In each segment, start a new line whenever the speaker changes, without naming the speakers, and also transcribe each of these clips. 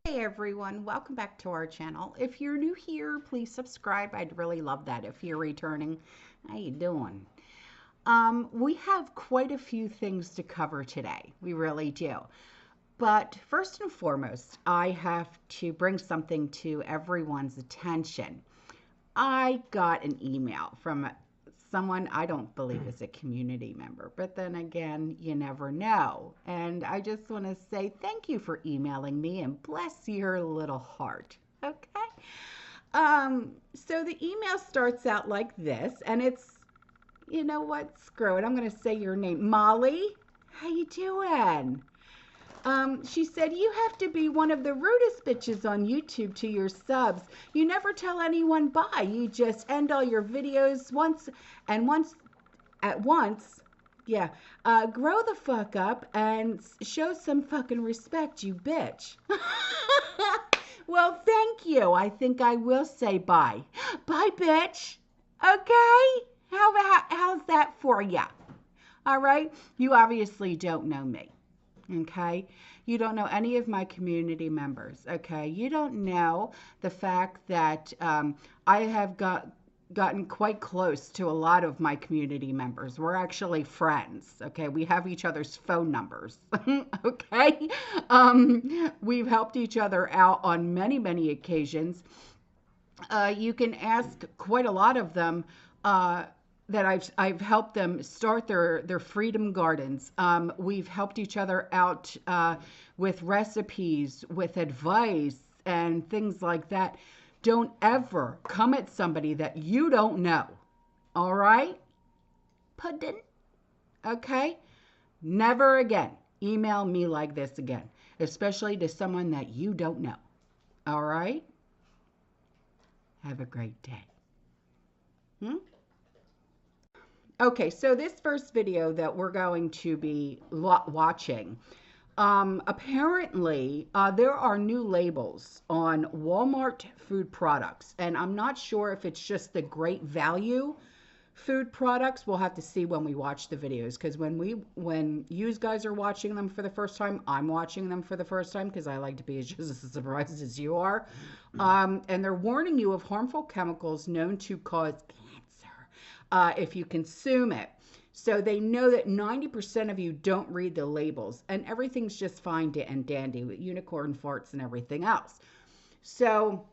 Hey everyone, welcome back to our channel. If you're new here, please subscribe. I'd really love that. If you're returning, how you doing? We have quite a few things to cover today. We really do. But first and foremost, I have to bring something to everyone's attention. I got an email from someone I don't believe is a community member, but then again, you never know. And I just want to say thank you for emailing me and bless your little heart. Okay. So the email starts out like this, and it's, you know what? Screw it. I'm going to say your name. Molly, how you doing? She said, you have to be one of the rudest bitches on YouTube to your subs. You never tell anyone bye. You just end all your videos once at once. Yeah. Grow the fuck up and show some fucking respect, you bitch. Well, thank you. I think I will say bye. Bye, bitch. Okay? How's that for ya? All right? You obviously don't know me. Okay, you don't know any of my community members. Okay, you don't know the fact that I have gotten quite close to a lot of my community members. We're actually friends. Okay, we have each other's phone numbers. Okay, we've helped each other out on many occasions. You can ask quite a lot of them. That I've helped them start their freedom gardens. We've helped each other out with recipes, with advice, and things like that. Don't ever come at somebody that you don't know. All right? Puddin'. Okay? Never again email me like this again, especially to someone that you don't know. All right? Have a great day. Okay, so this first video that we're going to be watching, apparently there are new labels on Walmart food products, and I'm not sure if it's just the great value food products. We'll have to see when we watch the videos, because when you guys are watching them for the first time, I'm watching them for the first time because I like to be just as surprised as you are. And they're warning you of harmful chemicals known to cause if you consume it. So they know that 90% of you don't read the labels, and everything's just fine and dandy with unicorn farts and everything else. So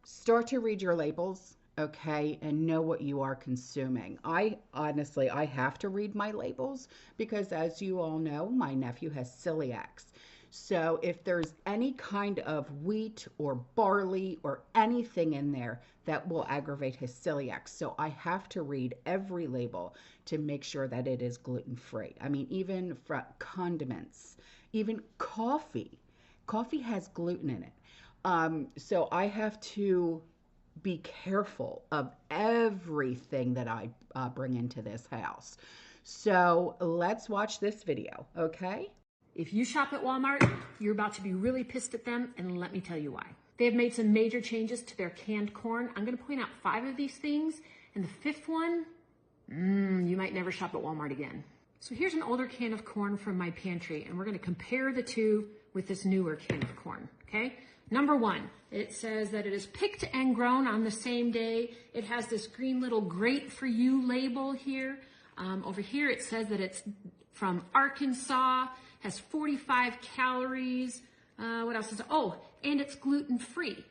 start to read your labels, okay, and know what you are consuming. I honestly have to read my labels because, as you all know, my nephew has celiacs. So if there's any kind of wheat or barley or anything in there that will aggravate his celiac. So I have to read every label to make sure that it is gluten-free. I mean, even for condiments, even coffee. Coffee has gluten in it. So I have to be careful of everything that I bring into this house. So let's watch this video, okay?
If you shop at Walmart, you're about to be really pissed at them, and let me tell you why. They have made some major changes to their canned corn. I'm going to point out 5 of these things, and the 5th one, you might never shop at Walmart again. So here's an older can of corn from my pantry, and we're going to compare the two with this newer can of corn, okay? Number 1, it says that it is picked and grown on the same day. It has this green little "Great for You" label here. Over here, it says that it's from Arkansas, has 45 calories. What else is it? Oh, and it's gluten-free.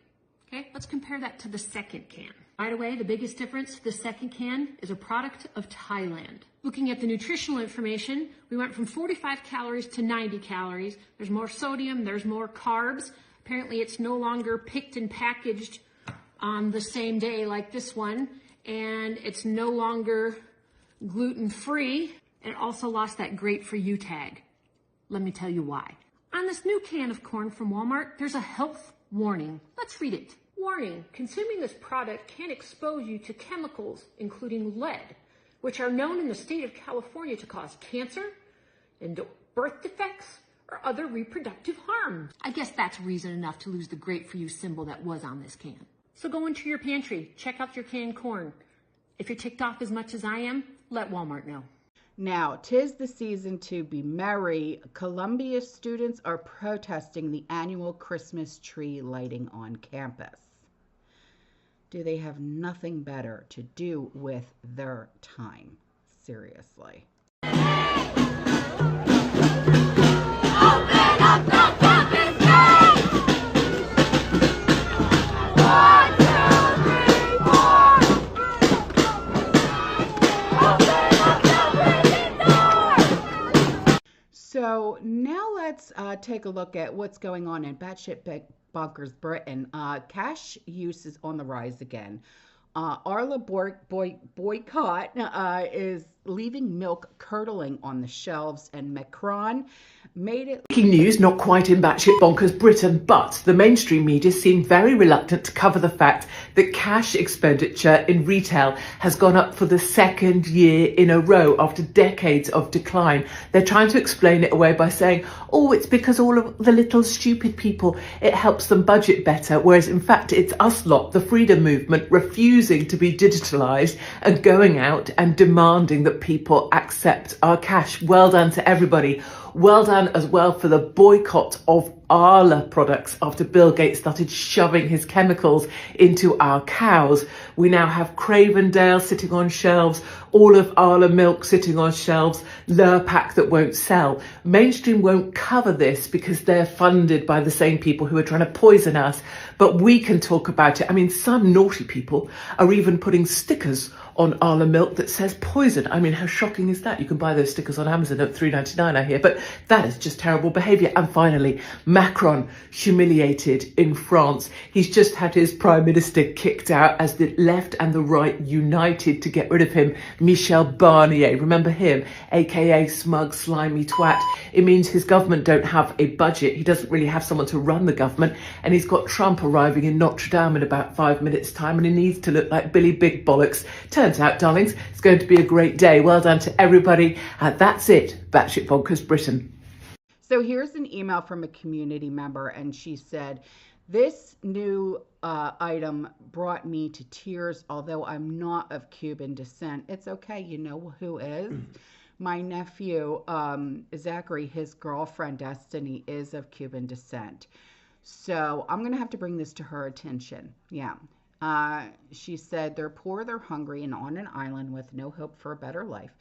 Okay, let's compare that to the second can. Right away, the biggest difference, the second can is a product of Thailand. Looking at the nutritional information, we went from 45 calories to 90 calories. There's more sodium, there's more carbs. Apparently, it's no longer picked and packaged on the same day like this one, and it's no longer gluten-free. It also lost that "Great for You" tag. Let me tell you why. On this new can of corn from Walmart, there's a health warning. Let's read it. Warning, consuming this product can expose you to chemicals, including lead, which are known in the state of California to cause cancer, and birth defects, or other reproductive harm. I guess that's reason enough to lose the "Great for You" symbol that was on this can. So go into your pantry, check out your canned corn. If you're ticked off as much as I am, let Walmart know.
Now, 'tis the season to be merry. Columbia students are protesting the annual Christmas tree lighting on campus. Do they have nothing better to do with their time? Seriously. So now let's take a look at what's going on in batshit bonkers Britain. Cash use is on the rise again. Arla boycott is leaving milk curdling on the shelves, and Macron made it.
Breaking news, not quite in batshit bonkers Britain, but the mainstream media seem very reluctant to cover the fact that cash expenditure in retail has gone up for the second year in a row after decades of decline. They're trying to explain it away by saying, oh, it's because all of the little stupid people, it helps them budget better, whereas in fact it's us lot, the freedom movement, refusing to be digitalised and going out and demanding that people accept our cash. Well done to everybody. Well done as well for the boycott of Arla products after Bill Gates started shoving his chemicals into our cows. We now have Cravendale sitting on shelves, all of Arla milk sitting on shelves, Lurpak that won't sell. Mainstream won't cover this because they're funded by the same people who are trying to poison us, but we can talk about it. I mean, some naughty people are even putting stickers on Arla milk that says poison. I mean, how shocking is that? You can buy those stickers on Amazon at $3.99, I hear, but that is just terrible behaviour. And finally, Macron humiliated in France. He's just had his prime minister kicked out as the left and the right united to get rid of him. Michel Barnier, remember him, aka smug, slimy twat. It means his government don't have a budget. He doesn't really have someone to run the government, and he's got Trump arriving in Notre Dame in about 5 minutes' time, and he needs to look like Billy Big Bollocks. Turns out, darlings, it's going to be a great day. Well done to everybody. That's it. Batshit Bonkers Britain.
So here's an email from a community member, and she said, this new item brought me to tears, although I'm not of Cuban descent. It's okay. You know who is? My nephew, Zachary, his girlfriend, Destiny, is of Cuban descent. So I'm going to have to bring this to her attention. Yeah. She said they're poor, they're hungry, and on an island with no hope for a better life.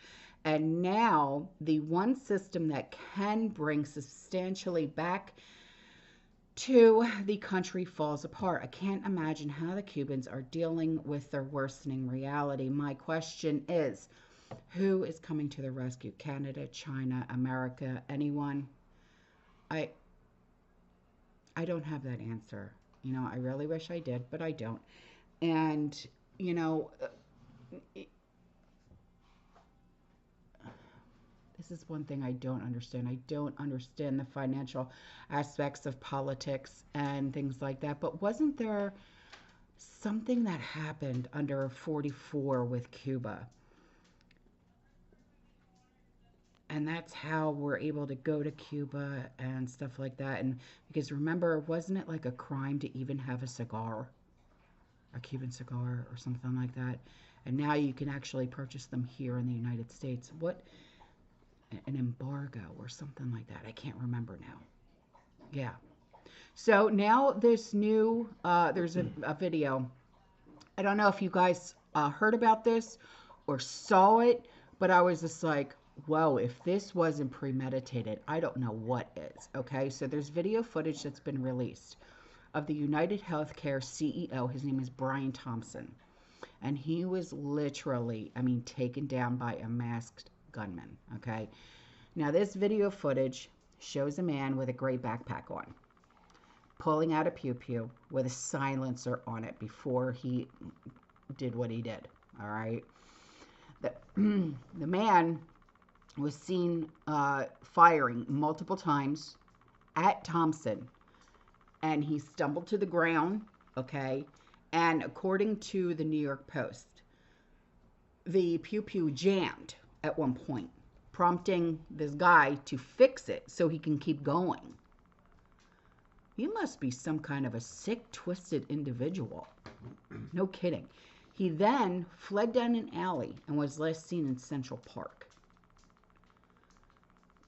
And now the one system that can bring substantially back to the country falls apart. I can't imagine how the Cubans are dealing with their worsening reality. My question is, who is coming to the rescue? Canada, China, America, anyone? I don't have that answer. You know, I really wish I did, but I don't. And, you know, this is one thing I don't understand. I don't understand the financial aspects of politics and things like that. But wasn't there something that happened under 44 with Cuba? And that's how we're able to go to Cuba and stuff like that. And because remember, wasn't it like a crime to even have a cigar? A Cuban cigar or something like that. And now you can actually purchase them here in the United States. What? An embargo or something like that. I can't remember now. Yeah. So now this new, there's a video. I don't know if you guys heard about this or saw it, but I was just like, whoa, if this wasn't premeditated, I don't know what is. Okay. So there's video footage that's been released of the United Healthcare CEO. His name is Brian Thompson. And he was literally, I mean, taken down by a masked gunman. Okay. Now this video footage shows a man with a gray backpack on, pulling out a pew-pew with a silencer on it before he did what he did. All right. The man was seen firing multiple times at Thompson, and he stumbled to the ground, okay? And according to the New York Post, the pew-pew jammed at one point, prompting this guy to fix it so he can keep going. He must be some kind of a sick, twisted individual. No kidding. He then fled down an alley and was last seen in Central Park.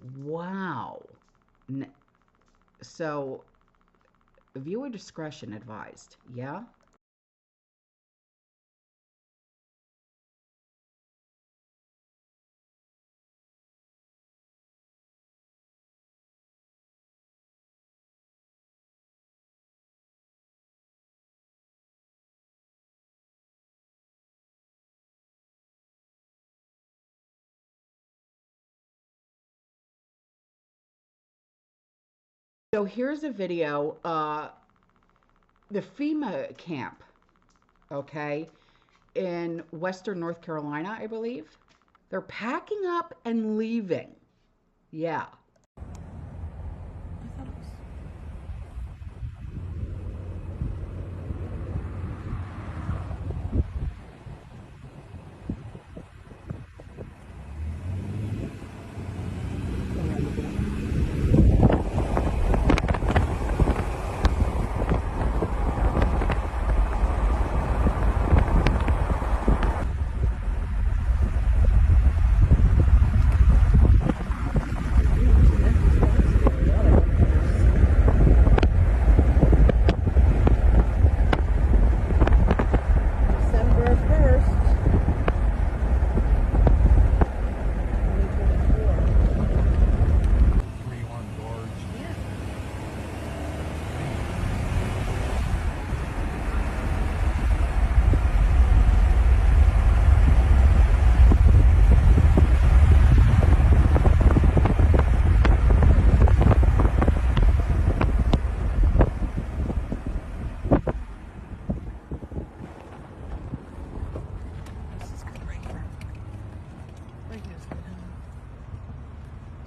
Wow. So, viewer discretion advised. Yeah? So here's a video, the FEMA camp, okay, in Western North Carolina, I believe. They're packing up and leaving. Yeah.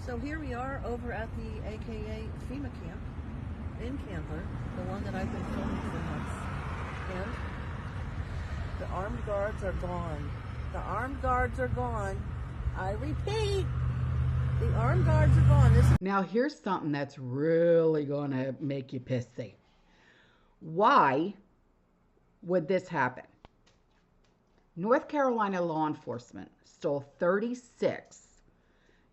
So here we are over at the AKA FEMA camp in Candler, the one that I've been filming for months. And the armed guards are gone. The armed guards are gone. I repeat, the armed guards are gone.
Now here's something that's really going to make you pissy. Why would this happen? North Carolina law enforcement stole 36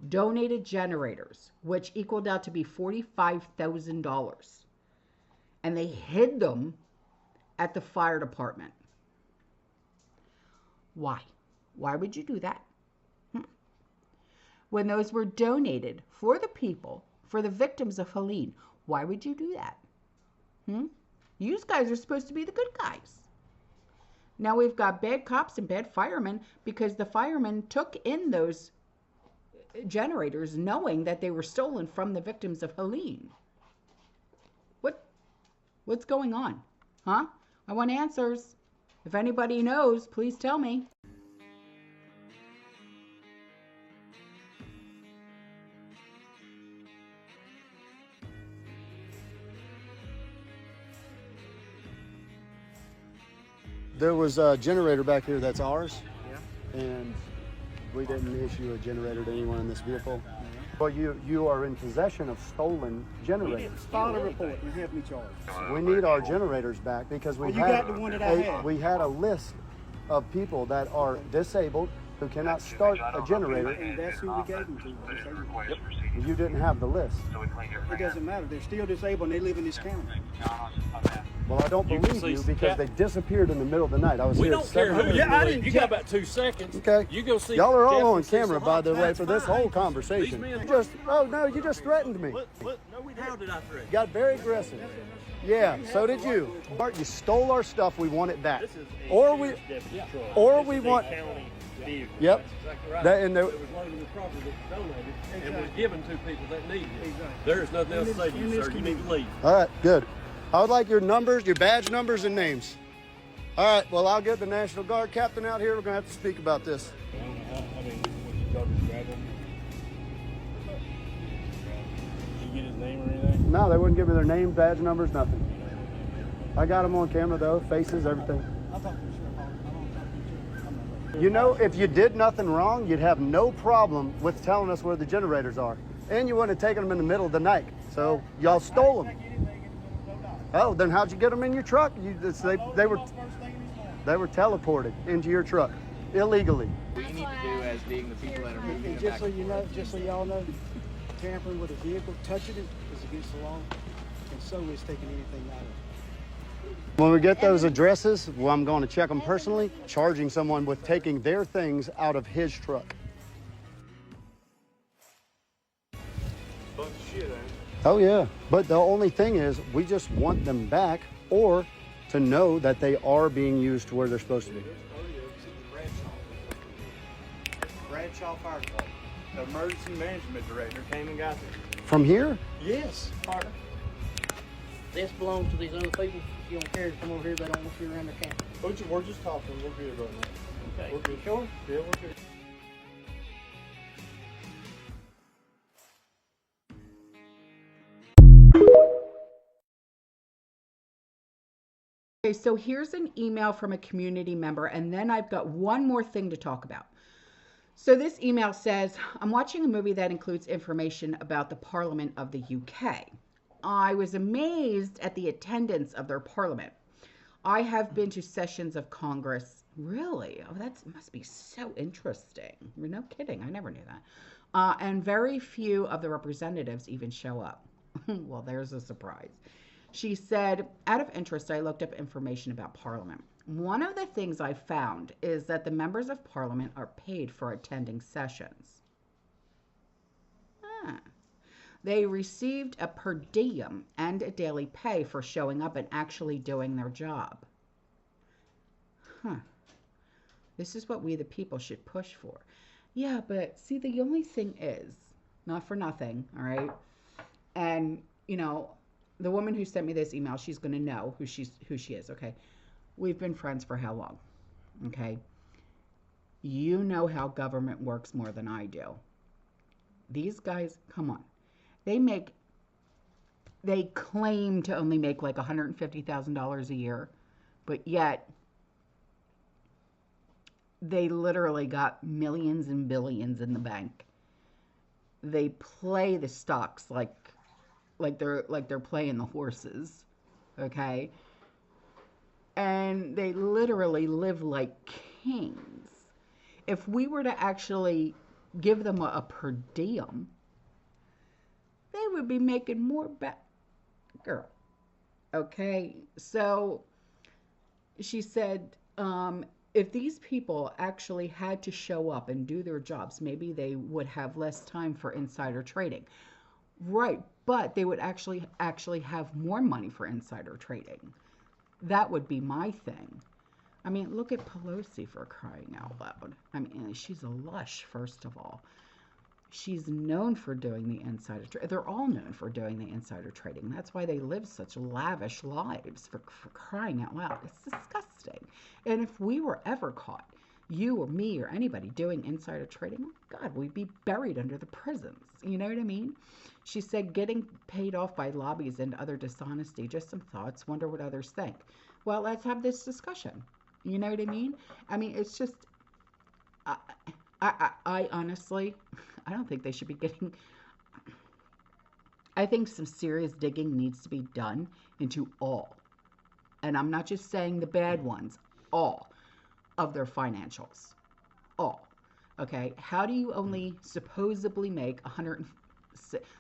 donated generators, which equaled out to be $45,000. And they hid them at the fire department. Why? Why would you do that? When those were donated for the people, for the victims of Helene, why would you do that? You guys are supposed to be the good guys. Now we've got bad cops and bad firemen because the firemen took in those generators knowing that they were stolen from the victims of Helene. What's going on? Huh? I want answers. If anybody knows, please tell me.
There was a generator back here that's ours, and we didn't issue a generator to anyone in this vehicle. Well, you are in possession of stolen generators.
File a report and have me charged.
We need our generators back because we
got the one that I had.
We had a list of people that are disabled who cannot start a generator.
And that's who we gave them to.
You didn't have the list.
It doesn't matter. They're still disabled and they live in this county.
Well, I don't believe you because they disappeared in the middle of the night. I was
We
here
don't care who you believe. You got about 2 seconds.
Okay.
You go see.
Y'all are all
Jeff
on
and see
camera,
some
by the
hot-
way,
That's
for this
fine.
whole conversation.
These men-
You just threatened me.
How did I threaten?
Got very aggressive. Yeah, so did you. Bart, you stole our stuff. We want it back. Or we want. Yep.
Exactly right.
That, and there,
It was loaded with property that was donated and was given to people that needed it. There is nothing else to say to you, sir. You need to leave.
all right, good. I would like your numbers, your badge numbers, and names. All right. Well, I'll get the National Guard captain out here. We're gonna have to speak about this.
I mean, y'all just grab him. Did you get his name or anything?
No, they wouldn't give me their name, badge numbers, nothing. I got them on camera though, faces, everything. You know, if you did nothing wrong, you'd have no problem with telling us where the generators are. And you wouldn't have taken them in the middle of the night. So y'all stole them. Oh, then how'd you get them in your truck? They were teleported into your truck illegally.
What you need to do as being the people that are moving
Just so you know, just so y'all know, tampering with a vehicle, touching it is against the law, and so is taking anything out of it.
When we get those addresses, well, I'm going to check them personally, charging someone with taking their things out of his truck.
Bunch of shit, ain't it?
Oh, yeah. But the only thing is, we just want them back or to know that they are being used to where they're supposed to be.
Oh, yeah, it's in the Bradshaw Fire Department. The emergency management director came and got them.
From here?
Yes.
Partner, this belongs to these other people. If you don't care to come over here, they don't want you around their camp.
We're just talking. We're good right now.
Okay.
We're good.
Sure?
Yeah, we're good.
Okay, so here's an email from a community member, and then I've got one more thing to talk about. So this email says, I'm watching a movie that includes information about the Parliament of the UK. I was amazed at the attendance of their Parliament. I have been to sessions of Congress. Really? Oh, that must be so interesting. No kidding. I never knew that. And very few of the representatives even show up. Well, there's a surprise. She said, out of interest, I looked up information about Parliament. One of the things I found is that the members of Parliament are paid for attending sessions. They received a per diem and a daily pay for showing up and actually doing their job. This is what we the people should push for. Yeah, but see, the only thing is, not for nothing, all right? And, you know, the woman who sent me this email, she's going to know who she is, okay? We've been friends for how long, okay? You know how government works more than I do. These guys, come on. They claim to only make like $150,000 a year, but yet they literally got millions and billions in the bank. They play the stocks like they're playing the horses, okay? And they literally live like kings. If we were to actually give them a per diem, they would be making more girl. Okay, so she said, if these people actually had to show up and do their jobs, maybe they would have less time for insider trading. Right, but they would actually have more money for insider trading. That would be my thing. I mean, look at Pelosi, for crying out loud. I mean, she's a lush, first of all. She's known for doing the insider trading. They're all known for doing the insider trading. That's why they live such lavish lives, for crying out loud. It's disgusting. And if we were ever caught, you or me or anybody doing insider trading, oh God, we'd be buried under the prisons. You know what I mean? She said, getting paid off by lobbies and other dishonesty. Just some thoughts. Wonder what others think. Well, let's have this discussion. You know what I mean? I mean, it's just, I honestly, I don't think they should be getting, I think some serious digging needs to be done into all, and I'm not just saying the bad ones, all of their financials. All. Okay? How do you only supposedly make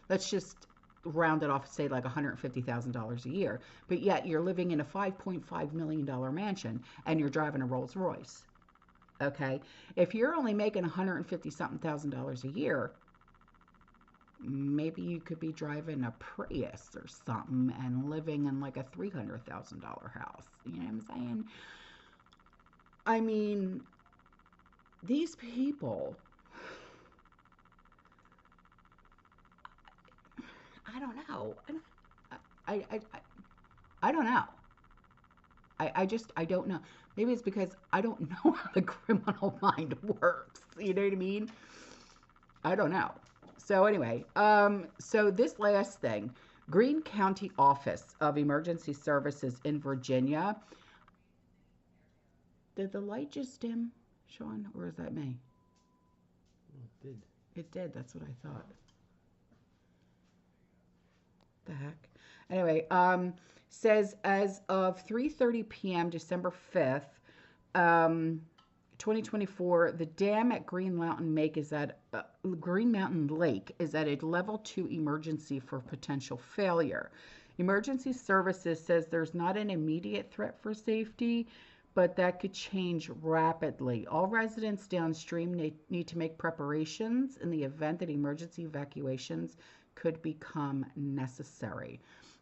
let's just round it off, say like $150,000 a year, but yet you're living in a $5.5 million mansion and you're driving a Rolls Royce. Okay? If you're only making $150-something a year, maybe you could be driving a Prius or something and living in like a $300,000 house. You know what I'm saying? I mean, these people, I don't know. I don't know. I don't know. Maybe it's because I don't know how the criminal mind works. You know what I mean? I don't know. So anyway, so this last thing, Greene County Office of Emergency Services in Virginia. Did the light just dim, Sean, or is that me?
It did.
It did. That's what I thought. The heck? Anyway, says as of 3:30 p.m. December 5th, 2024, the dam at Green Mountain Lake is at a level 2 emergency for potential failure. Emergency services says there's not an immediate threat for safety, but that could change rapidly. All residents downstream need to make preparations in the event that emergency evacuations could become necessary.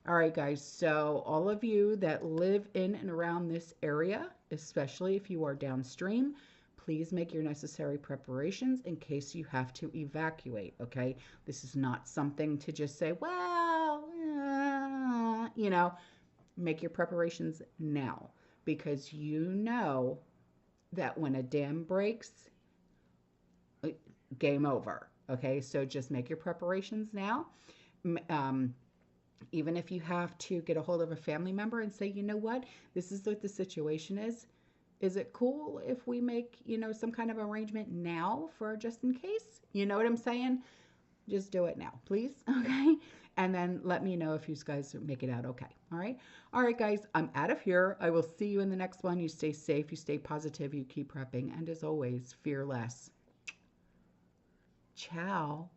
All right, guys, so all of you that live in and around this area, especially if you are downstream, please make your necessary preparations in case you have to evacuate, okay? This is not something to just say, well, you know, make your preparations now, because you know that when a dam breaks, game over, okay? So just make your preparations now. Even if you have to get a hold of a family member and say, you know what, this is what the situation is. Is it cool if we make, you know, some kind of arrangement now for just in case? You know what I'm saying? Just do it now, please, okay? And then let me know if you guys make it out okay, all right? All right, guys, I'm out of here. I will see you in the next one. You stay safe, you stay positive, you keep prepping, and as always, fear less. Ciao.